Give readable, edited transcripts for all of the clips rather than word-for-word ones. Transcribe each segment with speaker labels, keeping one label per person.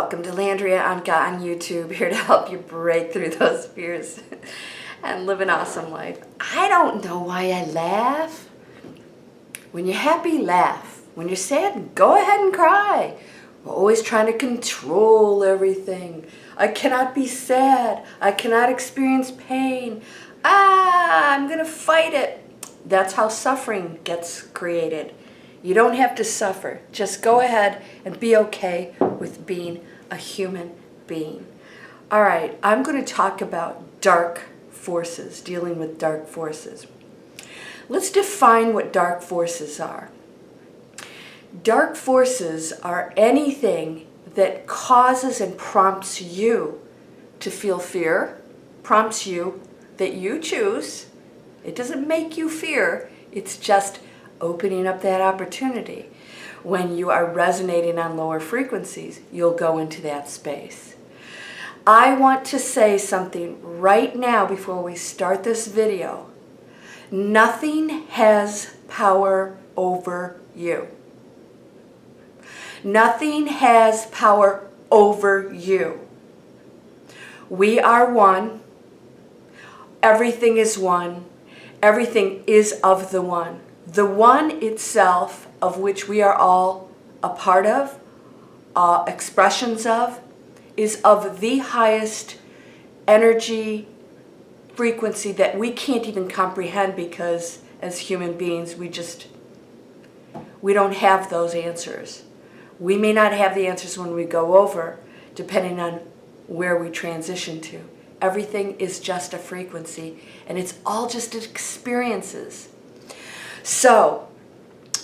Speaker 1: Welcome to Landria Onkka on YouTube, here to help you break through those fears and live an awesome life. I don't know why I laugh. When you're happy, laugh. When you're sad, go ahead and cry. We're always trying to control everything. I cannot be sad. I cannot experience pain. I'm going to fight it. That's how suffering gets created. You don't have to suffer. Just go ahead and be okay with being a human being. All right, I'm going to talk about dark forces, dealing with dark forces. Let's define what dark forces are. Dark forces are anything that causes and prompts you to feel fear, prompts you that you choose. It doesn't make you fear, it's just opening up that opportunity. When you are resonating on lower frequencies, you'll go into that space. I want to say something right now before we start this video. Nothing has power over you. Nothing has power over you. We are one. Everything is one. Everything is of the one. The one itself, of which we are all a part of, expressions of, is of the highest energy frequency that we can't even comprehend, because as human beings, we don't have those answers. We may not have the answers when we go over, depending on where we transition to. Everything is just a frequency, and it's all just experiences. So,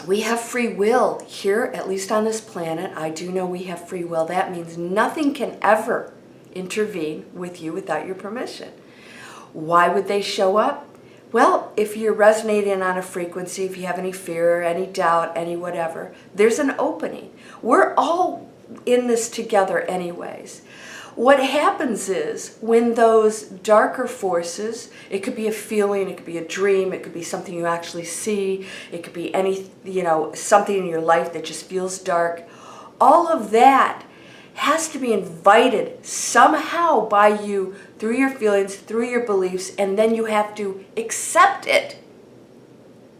Speaker 1: we have free will here, at least on this planet. I do know we have free will. That means nothing can ever intervene with you without your permission. Why would they show up? Well, if you're resonating on a frequency, if you have any fear, any doubt, any whatever, there's an opening. We're all in this together anyways. What happens is when those darker forces, it could be a feeling, it could be a dream, it could be something you actually see, it could be something in your life that just feels dark. All of that has to be invited somehow by you through your feelings, through your beliefs, and then you have to accept it.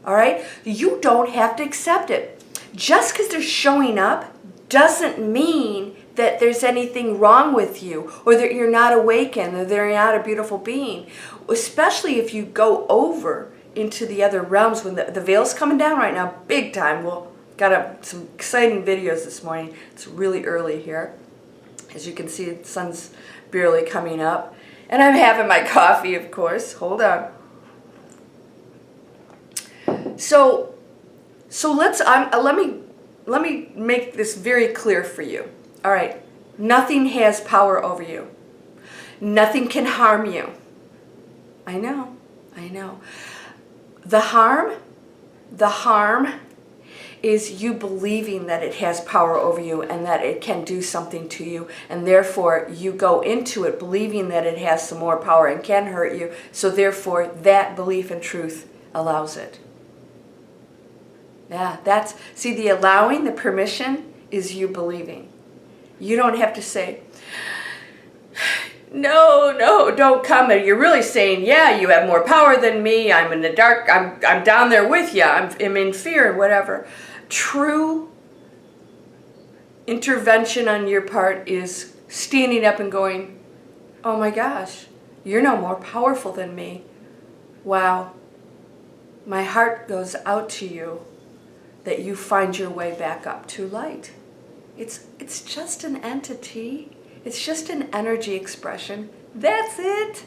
Speaker 1: All right? You don't have to accept it. Just because they're showing up doesn't mean that there's anything wrong with you, or that you're not awakened, or that you're not a beautiful being. Especially if you go over into the other realms when the veil's coming down right now, big time. Well, got some exciting videos this morning. It's really early here. As you can see, the sun's barely coming up. And I'm having my coffee, of course. Hold on. So let me make this very clear for you. All right, nothing has power over you. Nothing can harm you. I know. The harm is you believing that it has power over you and that it can do something to you, and therefore you go into it believing that it has some more power and can hurt you, so therefore that belief and truth allows it. Yeah, see, the allowing, the permission is you believing. You don't have to say, no, don't come. And you're really saying, yeah, you have more power than me. I'm in the dark. I'm down there with you. I'm in fear and whatever. True intervention on your part is standing up and going, oh my gosh, you're no more powerful than me. Wow. My heart goes out to you that you find your way back up to light. It's just an entity. It's just an energy expression. That's it.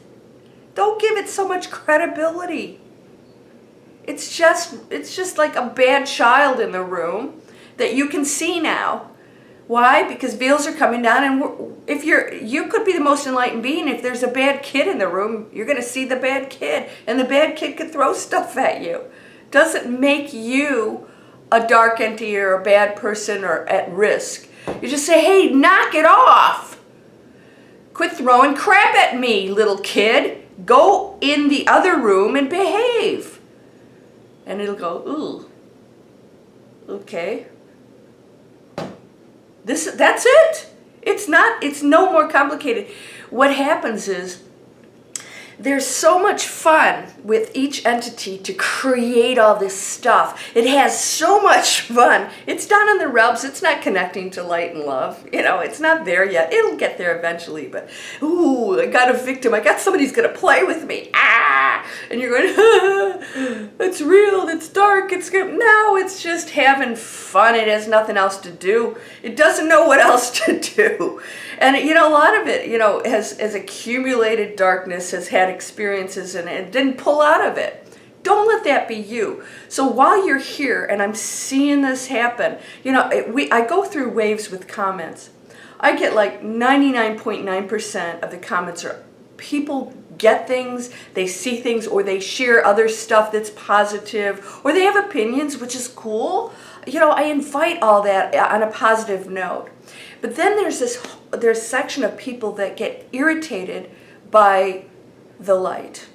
Speaker 1: Don't give it so much credibility. It's just like a bad child in the room that you can see now. Why? Because veils are coming down, and if you could be the most enlightened being. If there's a bad kid in the room, you're going to see the bad kid, and the bad kid could throw stuff at you. Doesn't make you a dark entity or a bad person or at risk. You just say, hey, knock it off. Quit throwing crap at me, little kid. Go in the other room and behave. And it'll go, ooh, okay. That's it. It's it's no more complicated. What happens is there's so much fun with each entity to create all this stuff. It has so much fun. It's down in the realms. It's not connecting to light and love. You know, it's not there yet. It'll get there eventually. But, ooh, I got a victim. I got somebody who's going to play with me. Ah! And you're going, ah, it's real. It's dark. It's good. No, it's just having fun. It has nothing else to do. It doesn't know what else to do. And, you know, a lot of it, you know, has accumulated darkness, has had experiences, and it didn't pull out of it. Don't let that be you. So while you're here, and I'm seeing this happen, you know, I go through waves with comments. I get like 99.9% of the comments are people get things, they see things, or they share other stuff that's positive, or they have opinions, which is cool. You know, I invite all that on a positive note. But then there's a section of people that get irritated by the light.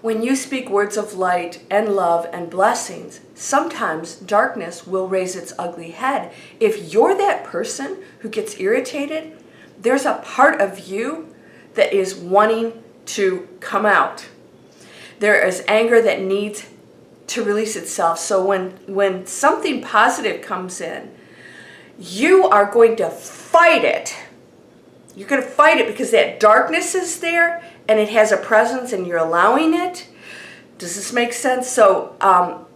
Speaker 1: When you speak words of light and love and blessings, sometimes darkness will raise its ugly head. If you're that person who gets irritated, there's a part of you that is wanting to come out. There is anger that needs to release itself. So when something positive comes in, you are going to fight it. You're going to fight it because that darkness is there and it has a presence and you're allowing it. Does this make sense? So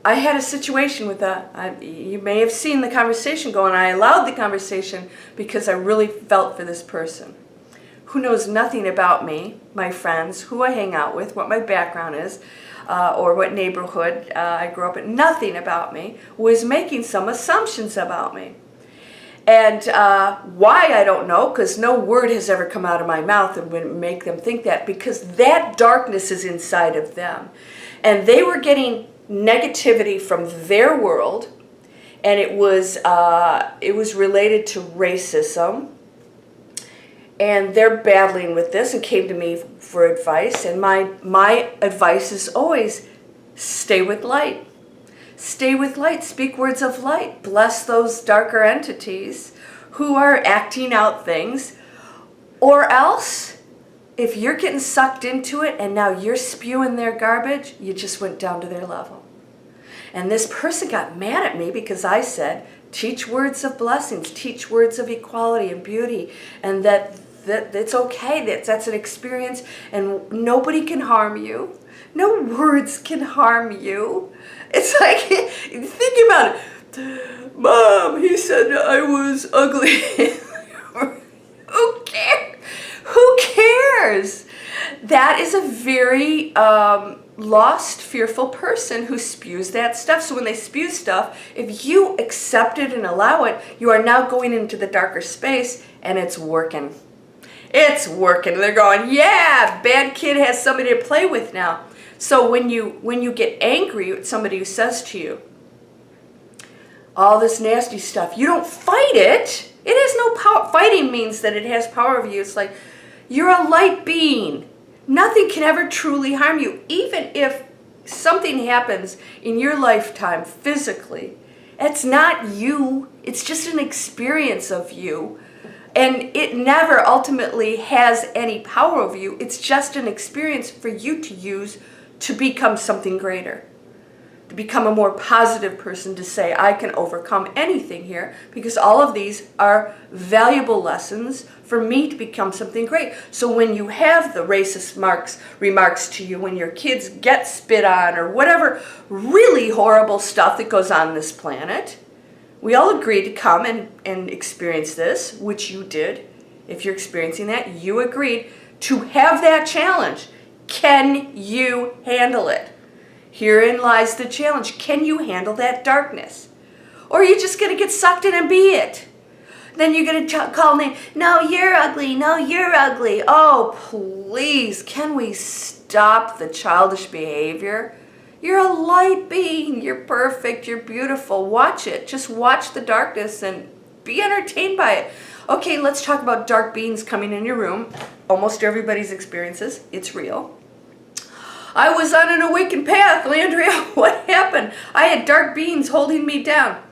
Speaker 1: I had a situation with you may have seen the conversation go, and I allowed the conversation because I really felt for this person who knows nothing about me, my friends, who I hang out with, what my background is, or what neighborhood I grew up in. Nothing about me, was making some assumptions about me. And why, I don't know, because no word has ever come out of my mouth that would make them think that, because that darkness is inside of them. And they were getting negativity from their world, and it was related to racism. And they're battling with this and came to me for advice. And my advice is always stay with light. Stay with light. Speak words of light. Bless those darker entities who are acting out things. Or else, if you're getting sucked into it and now you're spewing their garbage, you just went down to their level. And this person got mad at me because I said, teach words of blessings, teach words of equality and beauty, and that it's okay, that's an experience, and nobody can harm you. No words can harm you. It's like, think about it. Mom, he said I was ugly. Who cares? Who cares? That is a very lost, fearful person who spews that stuff. So when they spew stuff, if you accept it and allow it, you are now going into the darker space, and it's working. It's working. They're going, yeah, bad kid has somebody to play with now. So when you get angry at somebody who says to you all this nasty stuff, you don't fight it. It has no power. Fighting means that it has power over you. It's like, you're a light being. Nothing can ever truly harm you. Even if something happens in your lifetime physically, it's not you. It's just an experience of you. And it never ultimately has any power over you. It's just an experience for you to use to become something greater. To become a more positive person, to say, I can overcome anything here, because all of these are valuable lessons for me to become something great. So when you have the racist remarks to you, when your kids get spit on, or whatever really horrible stuff that goes on this planet, we all agreed to come and experience this, which you did. If you're experiencing that, you agreed to have that challenge. Can you handle it? Herein lies the challenge. Can you handle that darkness? Or are you just going to get sucked in and be it? Then you're going to call name. No, you're ugly. No, you're ugly. Oh, please, can we stop the childish behavior? You're a light being. You're perfect. You're beautiful. Watch it. Just watch the darkness and be entertained by it. Okay, let's talk about dark beings coming in your room. Almost everybody's experiences. It's real. I was on an awakened path, Landria. What happened? I had dark beings holding me down.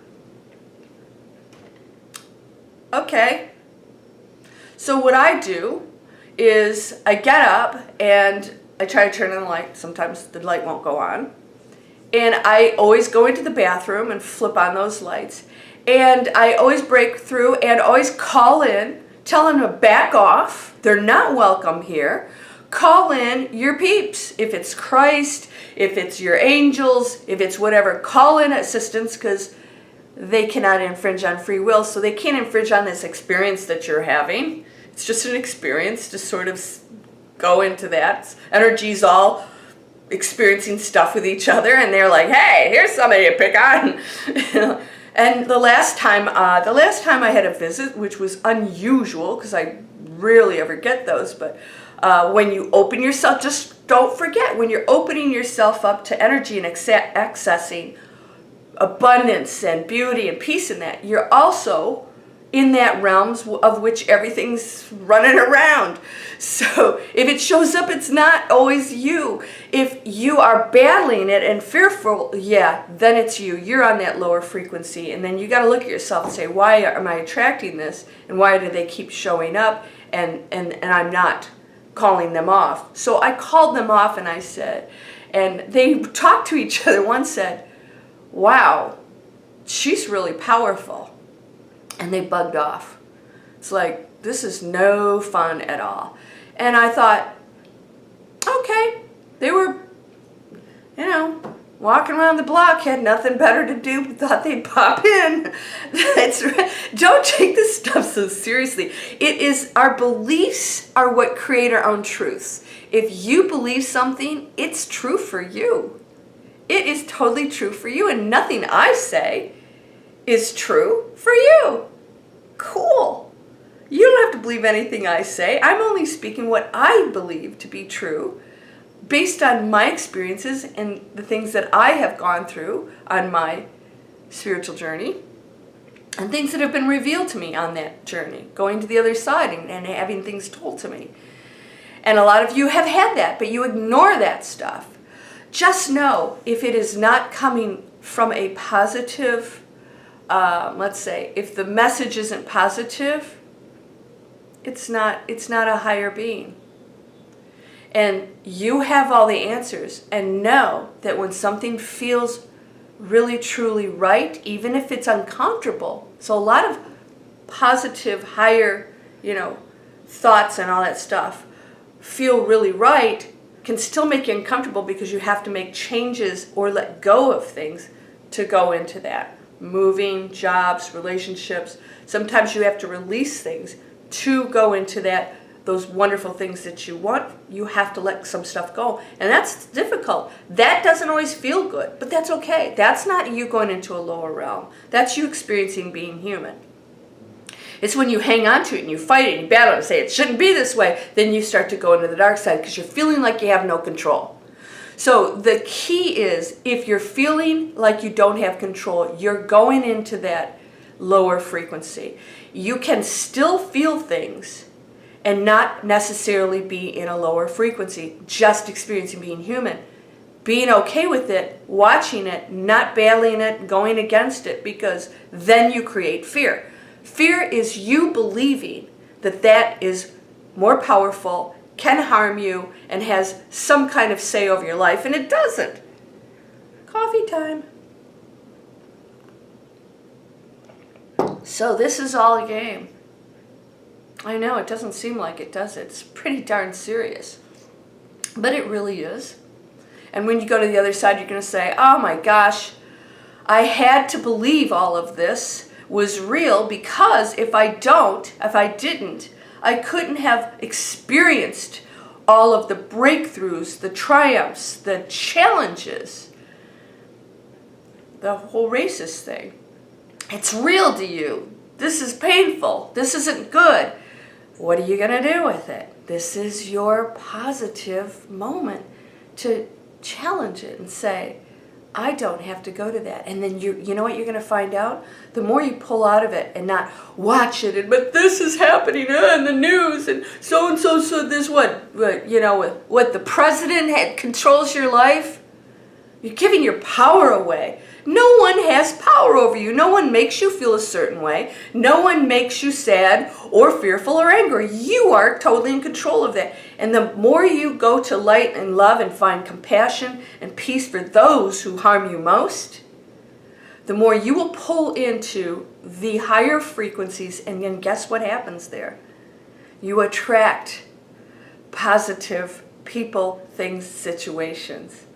Speaker 1: Okay. So what I do is I get up and I try to turn on the light. Sometimes the light won't go on. And I always go into the bathroom and flip on those lights. And I always break through and always call in, tell them to back off. They're not welcome here. Call in your peeps. If it's Christ, if it's your angels, if it's whatever, call in assistance, because they cannot infringe on free will. So they can't infringe on this experience that you're having. It's just an experience to sort of go into that. Energy's all experiencing stuff with each other, and they're like, hey, here's somebody to pick on. And the last time I had a visit, which was unusual because I rarely ever get those, but when you open yourself, just don't forget, when you're opening yourself up to energy and accessing abundance and beauty and peace in that, you're also in that realms of which everything's running around. So if it shows up, it's not always you. If you are battling it and fearful, yeah, then it's you. You're on that lower frequency. And then you got to look at yourself and say, why am I attracting this? And why do they keep showing up? And I'm not calling them off. So I called them off, and I said, and they talked to each other. One said, wow, she's really powerful. And they bugged off. It's like, this is no fun at all. And I thought, okay, they were, walking around the block, had nothing better to do, but thought they'd pop in. Don't take this stuff so seriously. It is, our beliefs are what create our own truths. If you believe something, it's true for you. It is totally true for you, and nothing I say is true for you. Cool. You don't have to believe anything I say. I'm only speaking what I believe to be true based on my experiences and the things that I have gone through on my spiritual journey and things that have been revealed to me on that journey, going to the other side and having things told to me. And a lot of you have had that, but you ignore that stuff. Just know, if it is not coming from a positive, let's say, if the message isn't positive, it's not a higher being. And you have all the answers, and know that when something feels really truly right, even if it's uncomfortable, so a lot of positive higher thoughts and all that stuff feel really right, can still make you uncomfortable because you have to make changes or let go of things to go into that. Moving, jobs, relationships. Sometimes you have to release things to go into that. Those wonderful things that you want, you have to let some stuff go. And that's difficult. That doesn't always feel good, but that's okay. That's not you going into a lower realm. That's you experiencing being human. It's when you hang on to it and you fight it and you battle it and say it shouldn't be this way, then you start to go into the dark side because you're feeling like you have no control. So the key is, if you're feeling like you don't have control, you're going into that lower frequency. You can still feel things and not necessarily be in a lower frequency, just experiencing being human. Being okay with it, watching it, not battling it, going against it, because then you create fear. Fear is you believing that that is more powerful, can harm you, and has some kind of say over your life, and it doesn't. Coffee time. So this is all a game. I know, it doesn't seem like it, does it? It's pretty darn serious. But it really is. And when you go to the other side, you're going to say, oh my gosh, I had to believe all of this was real, because if I didn't, I couldn't have experienced all of the breakthroughs, the triumphs, the challenges, the whole racist thing. It's real to you. This is painful. This isn't good. What are you going to do with it? This is your positive moment to challenge it and say, I don't have to go to that. And then you know what you're going to find out? The more you pull out of it and not watch it, but this is happening in the news, and so this what the president controls your life. You're giving your power away. No one has power over you. No one makes you feel a certain way. No one makes you sad or fearful or angry. You are totally in control of that. And the more you go to light and love and find compassion and peace for those who harm you most, the more you will pull into the higher frequencies. And then guess what happens there? You attract positive people, things, situations.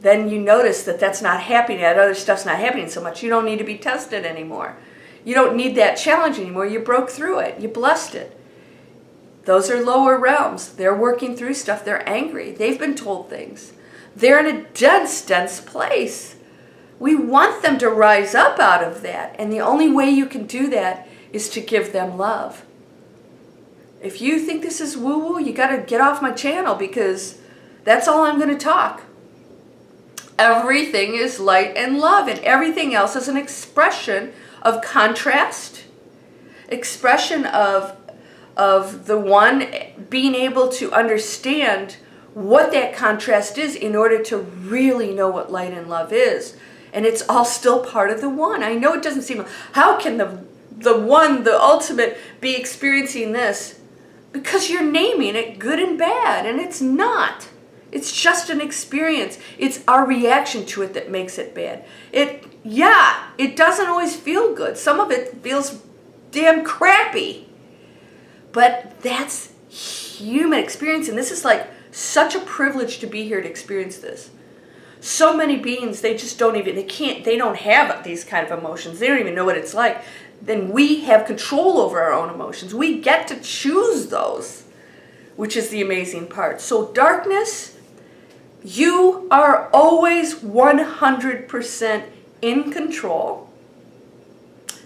Speaker 1: Then you notice that that's not happening, that other stuff's not happening so much. You don't need to be tested anymore. You don't need that challenge anymore. You broke through it. You blessed it. Those are lower realms. They're working through stuff. They're angry. They've been told things. They're in a dense, dense place. We want them to rise up out of that. And the only way you can do that is to give them love. If you think this is woo-woo, you got to get off my channel, because that's all I'm going to talk. Everything is light and love, and everything else is an expression of contrast, expression of the one being able to understand what that contrast is in order to really know what light and love is. And it's all still part of the one. I know it doesn't seem, how can the one, the ultimate, be experiencing this? Because you're naming it good and bad, and it's not. It's just an experience. It's our reaction to it that makes it bad. It doesn't always feel good. Some of it feels damn crappy. But that's human experience, and this is like such a privilege to be here to experience this. So many beings, they just don't even, they don't have these kind of emotions. They don't even know what it's like. Then we have control over our own emotions. We get to choose those, which is the amazing part. So darkness, you are always 100% in control.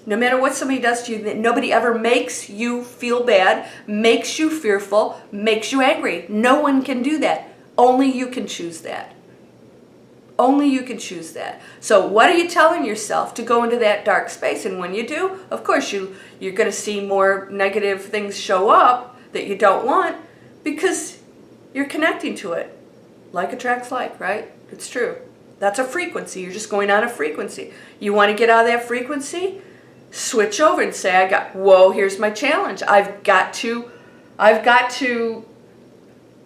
Speaker 1: No matter what somebody does to you, nobody ever makes you feel bad, makes you fearful, makes you angry. No one can do that. Only you can choose that. Only you can choose that. So what are you telling yourself to go into that dark space? And when you do, of course, you're going to see more negative things show up that you don't want, because you're connecting to it. Like attracts like, right? It's true. That's a frequency. You're just going on a frequency. You want to get out of that frequency? Switch over and say, whoa, here's my challenge. I've got to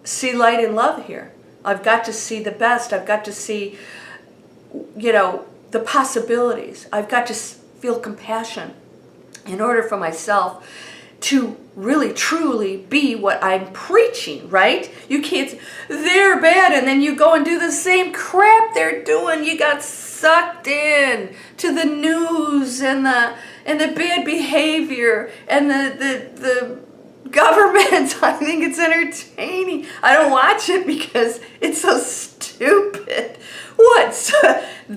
Speaker 1: see light and love here. I've got to see the best. I've got to see, the possibilities. I've got to feel compassion in order for myself to really, truly be what I'm preaching, right? You can't, they're bad, and then you go and do the same crap they're doing. You got sucked in to the news and the bad behavior and the government. I think it's entertaining. I don't watch it because it's so stupid. What?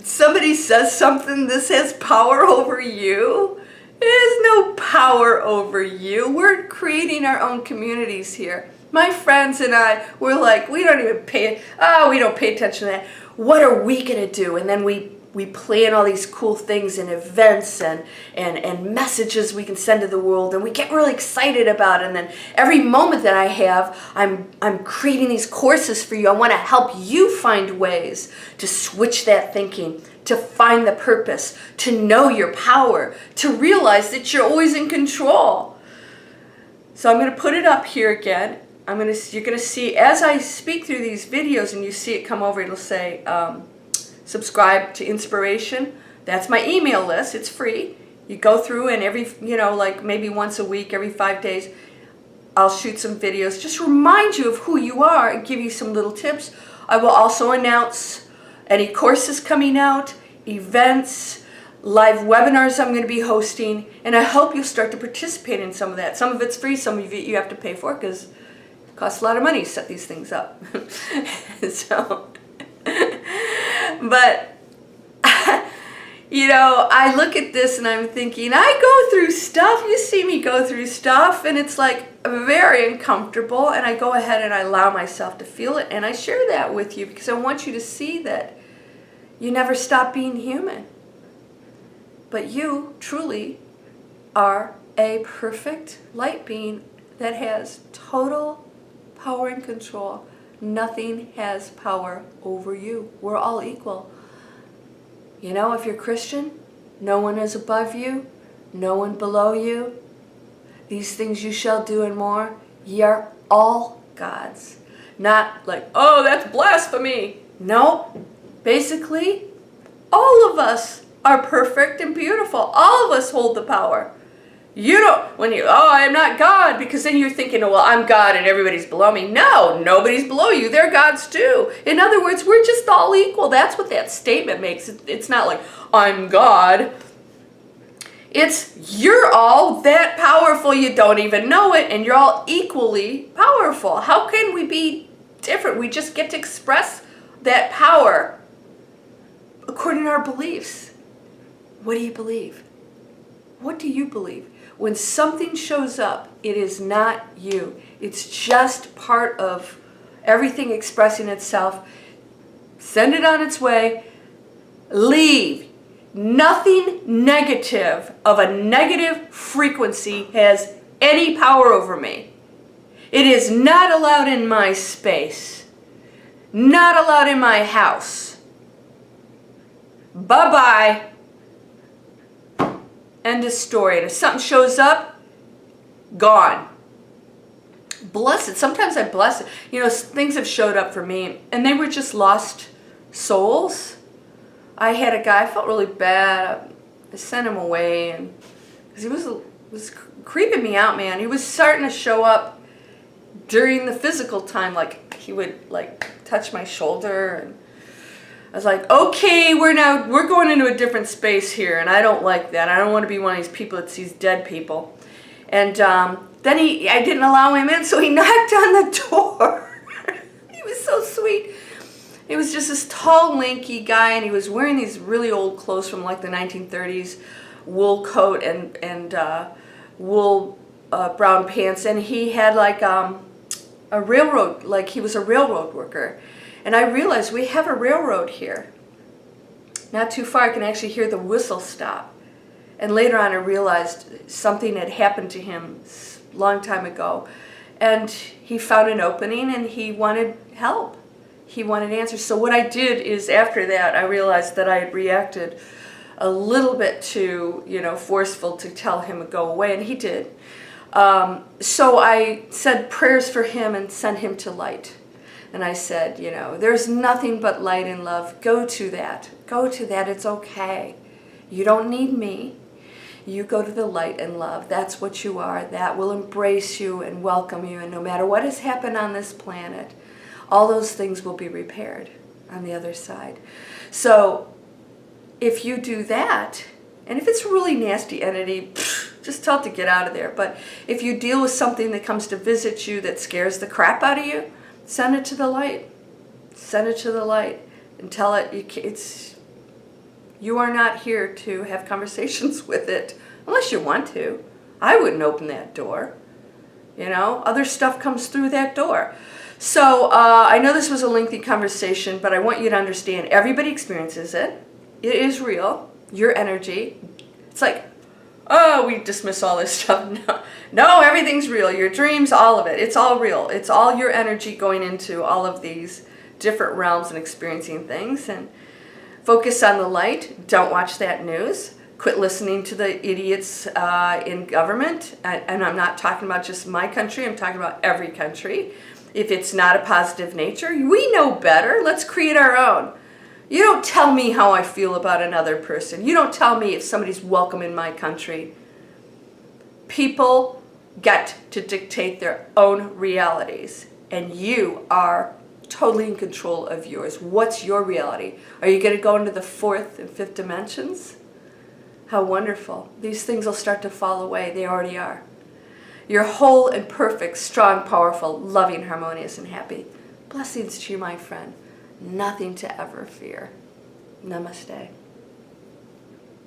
Speaker 1: Somebody says something, this has power over you? It has no power over you. We're creating our own communities here. My friends and I, we're like, we don't pay attention to that. What are we going to do? And then we plan all these cool things and events and messages we can send to the world, and we get really excited about it. And then every moment that I have, I'm creating these courses for you. I want to help you find ways to switch that thinking, to find the purpose, to know your power, to realize that you're always in control. So I'm going to put it up here again. You're going to see, as I speak through these videos and you see it come over, it'll say, subscribe to Inspiration. That's my email list. It's free. You go through, and every, like maybe once a week, every 5 days, I'll shoot some videos. Just remind you of who you are and give you some little tips. I will also announce any courses coming out, events, live webinars I'm going to be hosting, and I hope you'll start to participate in some of that. Some of it's free, some of it you have to pay for, because it costs a lot of money to set these things up. But I look at this and I'm thinking, I go through stuff. You see me go through stuff, and it's like very uncomfortable, and I go ahead and I allow myself to feel it, and I share that with you because I want you to see that you never stop being human. But you truly are a perfect light being that has total power and control. Nothing has power over you. We're all equal. You know, if you're Christian, no one is above you, no one below you. These things you shall do and more. Ye are all God's. Not like, oh, that's blasphemy. No, basically, all of us are perfect and beautiful. All of us hold the power. You don't, oh, I'm not God, because then you're thinking, oh, well, I'm God and everybody's below me. No, nobody's below you. They're God's too. In other words, we're just all equal. That's what that statement makes. It's not like, I'm God. It's, you're all that powerful, you don't even know it, and you're all equally powerful. How can we be different? We just get to express that power according to our beliefs. What do you believe? What do you believe? When something shows up, it is not you. It's just part of everything expressing itself. Send it on its way. Leave. Nothing negative of a negative frequency has any power over me. It is not allowed in my space. Not allowed in my house. Bye-bye. End of story. And if something shows up, gone. Bless it. Sometimes I bless it. You know, things have showed up for me, and they were just lost souls. I had a guy, I felt really bad. I sent him away, and because he was creeping me out, man. He was starting to show up during the physical time, like he would like touch my shoulder, and I was like, okay, we're going into a different space here, and I don't like that. I don't want to be one of these people that sees dead people. And then I didn't allow him in, so he knocked on the door. He was so sweet. He was just this tall, lanky guy, and he was wearing these really old clothes from like the 1930s, wool coat and wool brown pants, and he had like a railroad, like he was a railroad worker. And I realized we have a railroad here. Not too far, I can actually hear the whistle stop. And later on I realized something had happened to him a long time ago. And he found an opening and he wanted help. He wanted answers. So what I did is after that I realized that I had reacted a little bit too, forceful to tell him to go away, and he did. So I said prayers for him and sent him to light. And I said, there's nothing but light and love. Go to that. Go to that. It's okay. You don't need me. You go to the light and love. That's what you are. That will embrace you and welcome you. And no matter what has happened on this planet, all those things will be repaired on the other side. So if you do that, and if it's a really nasty entity, just tell it to get out of there. But if you deal with something that comes to visit you that scares the crap out of you, send it to the light. Send it to the light and tell it you are not here to have conversations with it unless you want to. I wouldn't open that door. Other stuff comes through that door. So I know this was a lengthy conversation, but I want you to understand everybody experiences it. It is real. Your energy. It's like, oh, we dismiss all this stuff. No, everything's real. Your dreams, all of it. It's all real. It's all your energy going into all of these different realms and experiencing things. And focus on the light. Don't watch that news. Quit listening to the idiots in government. And I'm not talking about just my country. I'm talking about every country. If it's not a positive nature, we know better. Let's create our own. You don't tell me how I feel about another person. You don't tell me if somebody's welcome in my country. People get to dictate their own realities, and you are totally in control of yours. What's your reality? Are you going to go into the fourth and fifth dimensions? How wonderful. These things will start to fall away. They already are. You're whole and perfect, strong, powerful, loving, harmonious, and happy. Blessings to you, my friend. Nothing to ever fear. Namaste.